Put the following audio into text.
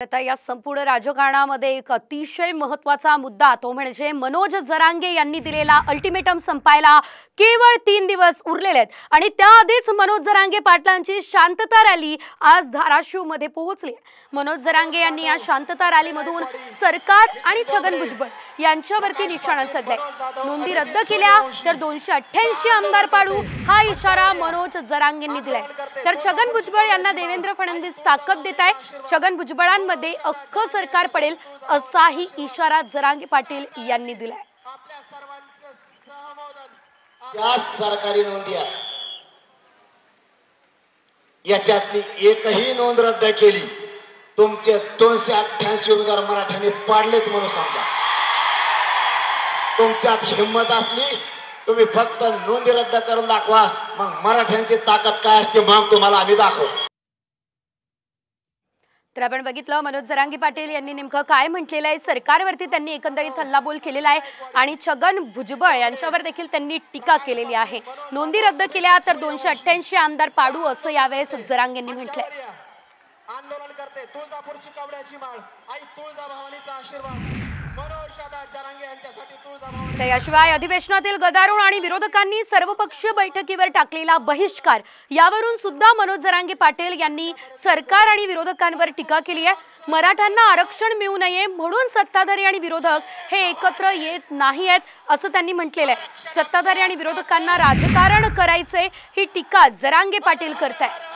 आता या संपूर्ण राजकारणामध्ये एक अतिशय महत्त्वाचा मुद्दा तो म्हणजे मनोज जरांगे यांनी दिलेला अल्टिमेटम संपायला केवळ 3 दिवस उरलेले आहेत आणि त्याआधीच मनोज जरांगे पाटलांची शांतता रॅली आज धाराशिवमध्ये पोहोचली। मनोज जरांगे यांनी या शांतता रॅलीमधून सरकार आणि छगन भुजबळ यांच्यावरती निशाणा साधलाय। नोंदी रद्द केल्या तर 288 आमदार पाडू हा इशारा मनोज जरांगेंनी दिलाय। तर छगन भुजबळ यांना देवेंद्र फडणवीस ताकद देत आहे। छगन भुजबळांमध्ये अख्खं सरकार पडेल असाही इशारा जरांगे पाटील यांनी दिलाय। या सरकारी नोंदी याच्यातली एकही नोंद रद्द केली तुमचे 288 उमेदवार मराठ्यांनी पाडलेच म्हणून समजा। तुमच्यात हिम्मत असली तुम्ही फक्त नोंदी रद्द करून दाखवा, मग मराठ्यांची ताकद काय असते मग तुम्हाला आम्ही दाखवतो। तर आपण बघितलं मनोज जरांगे पाटील यांनी नेमकं काय म्हटलेलं आहे। सरकारवरती त्यांनी एकंदरीत हल्लाबोल केलेला आहे आणि छगन भुजबळ यांच्यावर देखील त्यांनी टीका केलेली आहे। नोंदी रद्द केल्या तर 288 आमदार पाडू असं यावेळेस जरांगेंनी म्हटलंय। आंदोलन करते तुळजापूरची कवड्याची माळ आई तुळजाभवानीचा आशीर्वाद मनोजदादा जरांगे यांच्यासाठी तुळजाभवानी। त्याशिवाय अधिवेशनातील गदारोळ आणि विरोधकांनी सर्वपक्षीय बैठकीवर टाकलेला बहिष्कार यावरून सुद्धा मनोज जरांगे पाटील यांनी सरकार आणि विरोधकांवर टीका केली आहे। मराठ्यांना आरक्षण मिळू नये म्हणून सत्ताधारी आणि विरोधक हे एकत्र येत नाहीत असं त्यांनी म्हटलेलं आहे। सत्ताधारी आणि विरोधकांना राजकारण करायचे ही टीका जरांगे पाटील करतायत।